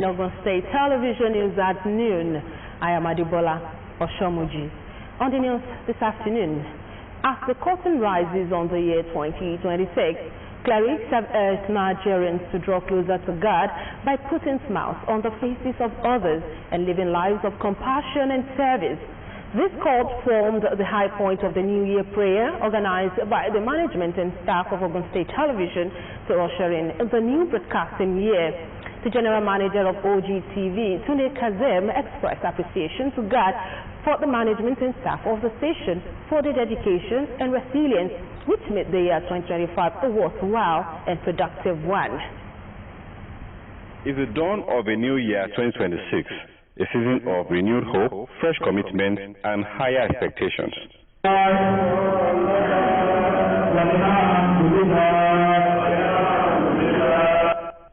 Ogun State Television News at noon. I am Adibola Oshomuji. On the news this afternoon, as the curtain rises on the year 2026, clerics have urged Nigerians to draw closer to God by putting smiles on the faces of others and living lives of compassion and service. This call formed the high point of the New Year prayer organized by the management and staff of Ogun State Television to usher in the new broadcasting year. The General Manager of OGTV, Tunde Kazem, expressed appreciation to God for the management and staff of the station for their dedication and resilience, which made the year 2025 a worthwhile and productive one. It's the dawn of a new year 2026, a season of renewed hope, fresh commitment, and higher expectations.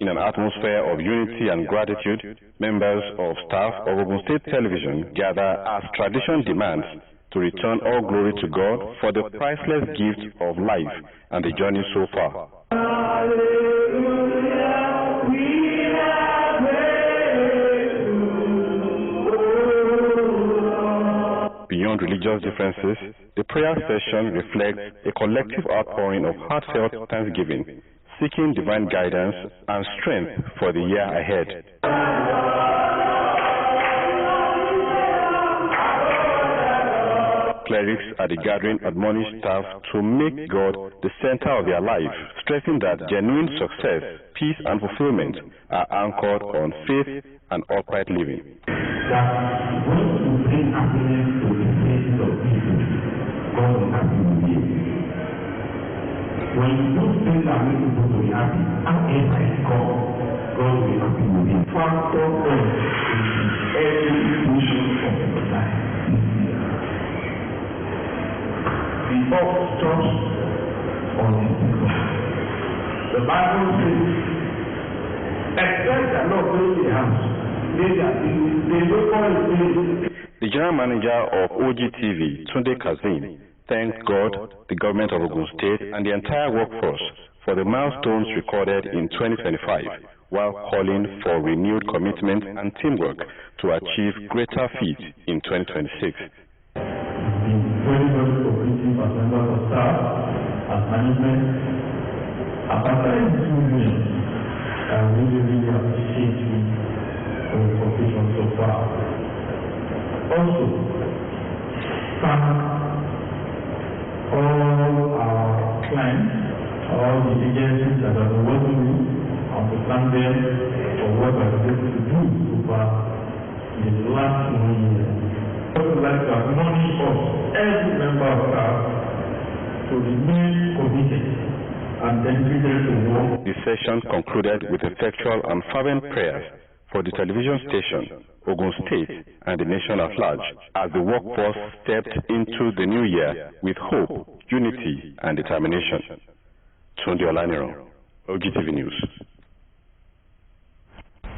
In an atmosphere of unity and gratitude, members of staff of Ogun State Television gather as tradition demands to return all glory to God for the priceless gift of life and the journey so far. Beyond religious differences, the prayer session reflects a collective outpouring of heartfelt thanksgiving, seeking divine guidance and strength for the year ahead. Clerics at the gathering admonish staff to make God the center of their life, stressing that genuine success, peace, and fulfillment are anchored on faith and upright living. That when you bring happiness to the faces of people, God is happy with you. When you do things that make people to be happy, however it comes, God will be happy with you. Factor point in every mission of your life. The off trust on the people. The Bible says, except the Lord build the house, the General Manager of OGTV, Tunde Kazim, thanked God, the government of Ogun State, and the entire workforce for the milestones recorded in 2025, while calling for renewed commitment and teamwork to achieve greater feats in 2026. Very cooperative as members of staff, as management, after experience, I really appreciate you for your cooperation so far. Also, thank all our clients, all the agencies that have been working with, and to thank them for what I was able to do so far in the last 1 year. I would like to admonish us, every member of staff, to remain committed and dedicated to work. The session concluded with effectual and fervent prayers for the television station, Ogun State, and the nation at large, as the workforce stepped into the new year with hope, unity, and determination. Tunde Olaniro, OGTV News.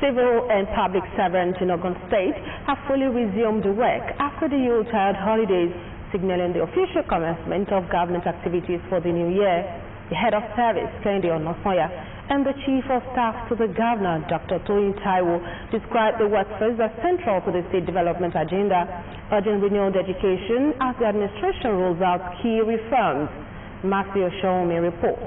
Civil and public servants in Ogun State have fully resumed work after the Yuletide holidays, signaling the official commencement of government activities for the new year. The head of service, Kende Onosoya, and the chief of staff to the governor, Dr. Toyin Taiwo, described the workforce as central to the state development agenda, urging renewed education as the administration rolls out key reforms. Matthew Shawumi reports.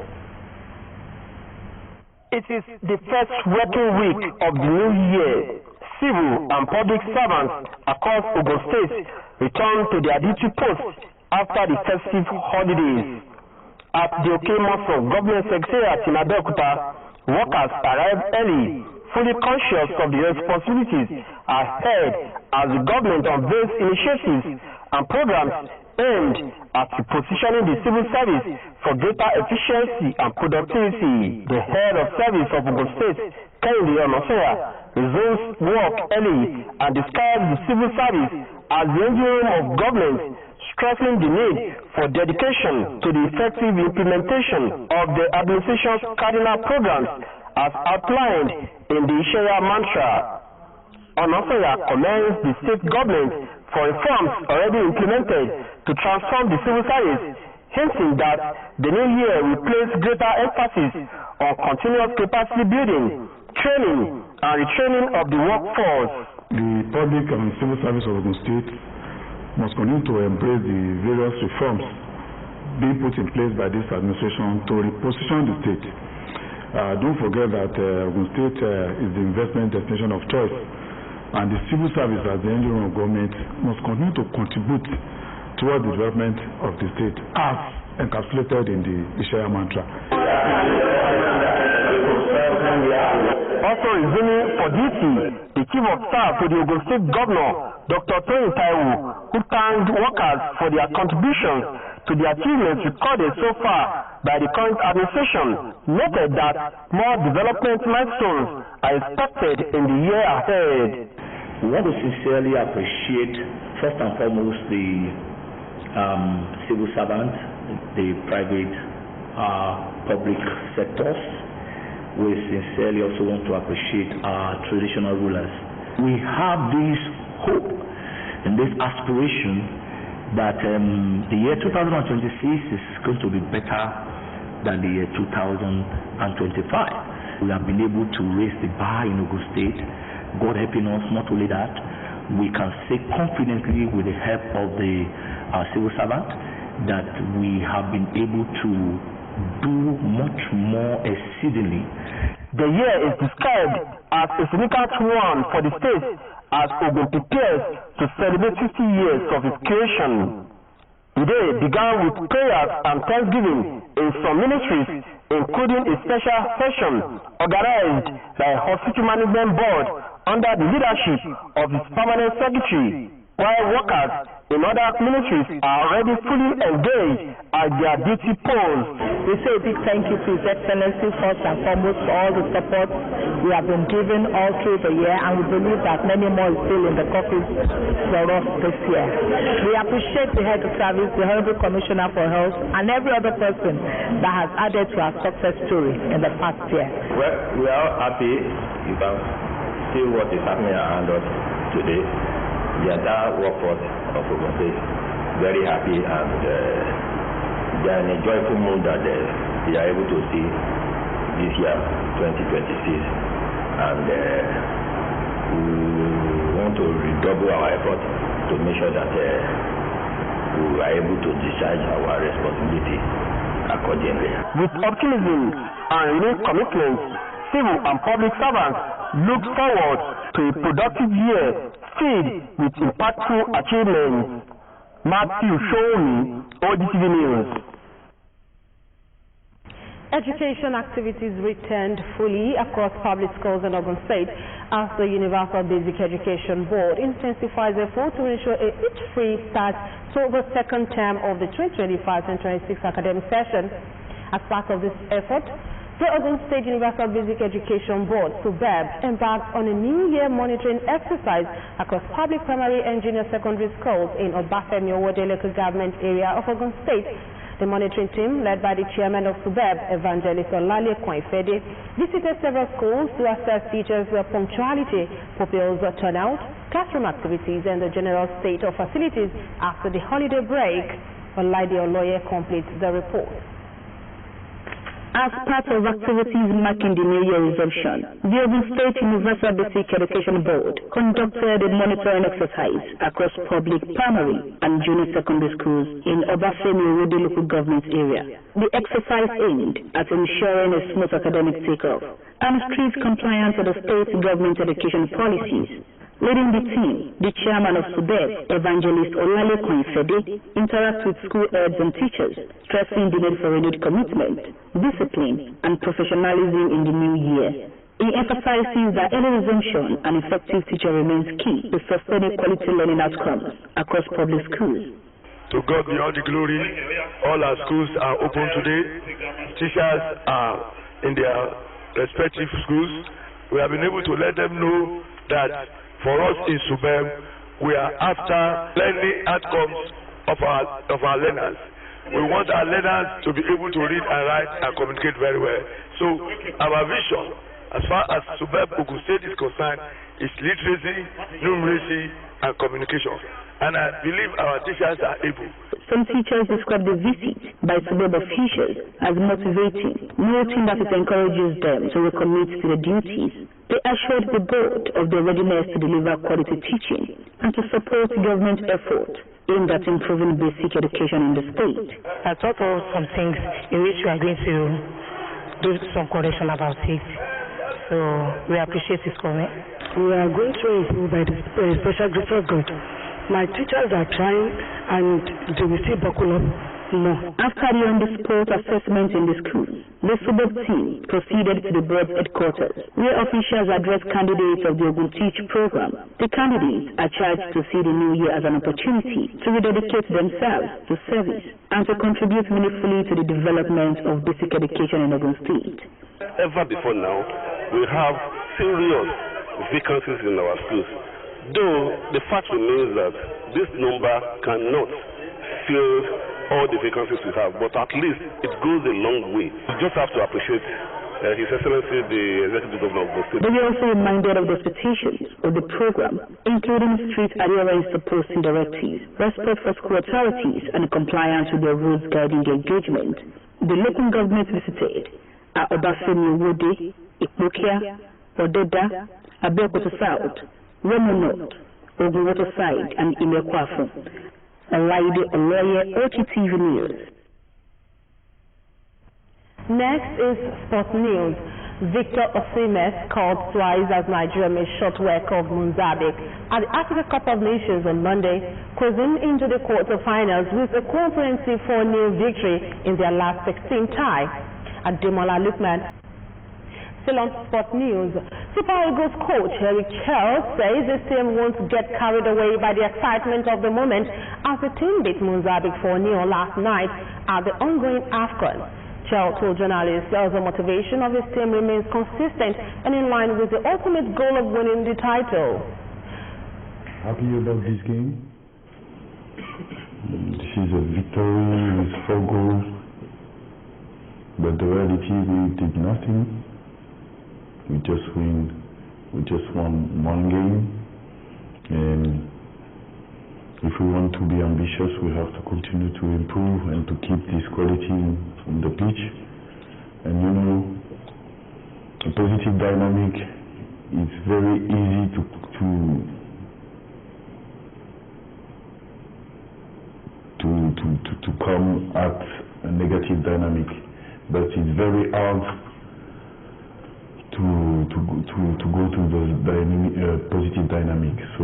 It is the first working week of the new year. Civil and public servants across Ogun State return to their duty posts after the festive holidays. At the Okemoso Government Secretariat in Abeokuta, workers arrived early, fully conscious of the responsibilities ahead as the government unveils initiatives and programs aimed at positioning the civil service for greater efficiency and productivity. The head of service of Ogun State, Kende Onosoya, resumes work early and describes the civil service as the engine room of government, stressing the need for dedication to the effective implementation of the administration's cardinal programs as outlined in the Ishaya mantra. Onosoya commends the state government for reforms already implemented to transform the civil service, hinting that the new year will place greater emphasis on continuous capacity building, training, and retraining of the workforce. The public and civil service of Ogun State must continue to embrace the various reforms being put in place by this administration to reposition the state. Don't forget that Ogun State is the investment destination of choice, and the civil service as the engine of government must continue to contribute towards the development of the state as encapsulated in the Ishaya mantra. Also resuming for duty, the Chief of Staff to the Ogun State Governor, Dr. Tony Taiwo, who thanked workers for their contributions to the achievements recorded so far by the current administration, noted that more development milestones are expected in the year ahead. We want to sincerely appreciate, first and foremost, the civil servants, the private public sectors. We sincerely also want to appreciate our traditional rulers. We have this hope and this aspiration that the year 2026 is going to be better than the year 2025. We have been able to raise the bar in Ogun State. God helping us, not only that, we can say confidently with the help of the civil servant that we have been able to do much more exceedingly. The year is described as a significant one for the state as Ogun prepares to celebrate 50 years of its creation. The day began with prayers and thanksgiving in some ministries, including a special session organized by Hospital Management Board under the leadership of its permanent secretary, while workers in other ministries are already fully engaged at their duty posts. We say a big thank you to His Excellency first and foremost for all the support we have been given all through the year, and we believe that many more is still in the coffers for us this year. We appreciate the head of service, the Honorable Commissioner for Health, and every other person that has added to our success story in the past year. Well, we are happy. You can see what is happening around us today. The entire workforce of Ogun State very happy, and they are in a joyful mood that they are able to see this year 2026, and we want to redouble our effort to make sure that we are able to discharge our responsibility accordingly. With optimism and renewed commitment, civil and public servants look forward to a productive year filled with impactful achievements. Matthew Shomi, OGTV News. Education activities returned fully across public schools in Ogun State as the Universal Basic Education Board intensifies efforts to ensure a hitch-free start to the second term of the 2025-2026 academic session. As part of this effort, the Ogun State Universal Basic Education Board, SUBEB, embarked on a New Year monitoring exercise across public primary and junior secondary schools in Obafemi Owode local government area of Ogun State. The monitoring team, led by the chairman of SUBEB, Evangelist Olale Koifede, visited several schools to assess teachers' punctuality, pupils' turnout, classroom activities, and the general state of facilities after the holiday break. Olaide Oloye completes the report. As part of activities marking the New Year resumption, the Ogun State Universal Basic Education Board conducted a monitoring exercise across public primary and junior secondary schools in Obafemi Owode local government area. The exercise aimed at ensuring a smooth academic takeoff and strict compliance with the state government education policies. Leading the team, the chairman of SUBEB, Evangelist Olale Koifede, interacts with school heads and teachers, stressing the need for renewed commitment, discipline, and professionalism in the new year. He emphasizes that early resumption and effective teacher remains key to sustaining quality learning outcomes across public schools. To God be all the glory. All our schools are open today. Teachers are in their respective schools. We have been able to let them know that for us in SUBEB, we are after learning outcomes of our learners. We want our learners to be able to read and write and communicate very well. So our vision, as far as SUBEB Ogun State is concerned, is literacy, numeracy, and communication. And I believe our teachers are able. Some teachers describe the visit by SUBEB officials as motivating, noting that it encourages them to recommit to the duties They assured the board of their readiness to deliver quality teaching and to support government efforts aimed at improving basic education in the state. I thought of some things in which we are going to do some correction about it. So we appreciate his comment. We are going to improve by the special grace of God. My teachers are trying and they will still buckle up more. After the on-the-spot assessment in the schools, the SUBEB team proceeded to the board headquarters, where officials addressed candidates of the Ogun Teach program. The candidates are charged to see the new year as an opportunity to rededicate themselves to service and to contribute meaningfully to the development of basic education in Ogun State. Ever before now, we have serious vacancies in our schools. Though the fact remains that this number cannot fill all the vacancies we have, but at least it goes a long way. We just have to appreciate His Excellency, the Executive Governor of the State. They were also reminded of the expectations of the program, including strict adherence to posting directives, respect for school authorities, and compliance with the rules guiding the engagement. The local government visited are Obafemi Wode, Ikpokia, Odeda, Abeokuta South, Remo North, Ogun Waterside, and Imekwafo. Olaide Oloye, OGTV News. Next is sports news. Victor Osimhen scored twice as Nigeria made short work of Mozambique at the Africa Cup of Nations on Monday, cruising into the quarterfinals with a comprehensive 4-0 victory in their last 16 tie. Ademola Lukman. Still on sport news, Super Eagles coach Eric Charles says his team won't get carried away by the excitement of the moment as the team beat Mozambique 4-0 last night at the ongoing AFCON. Charles told journalists that the motivation of his team remains consistent and in line with the ultimate goal of winning the title. Happy about this game. This is a victory with 4 goals, but the reality we did nothing. We just won 1 game, and if we want to be ambitious, we have to continue to improve and to keep this quality on the pitch. And you know, a positive dynamic is very easy to come at a negative dynamic, but it's very hard to go to the positive dynamic. So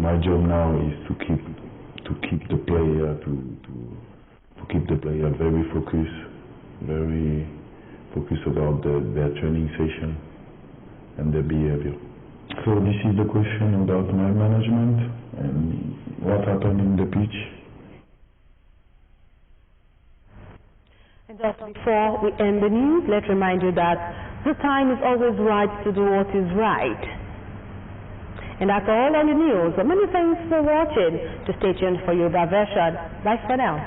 my job now is to keep the player very focused about their training session and their behavior. So this is the question about my management and what happened in the pitch. And just before we end the news, let's remind you that the time is always right to do what is right. And that's all on the news. Many thanks for watching. To stay tuned for your version. Bye for now.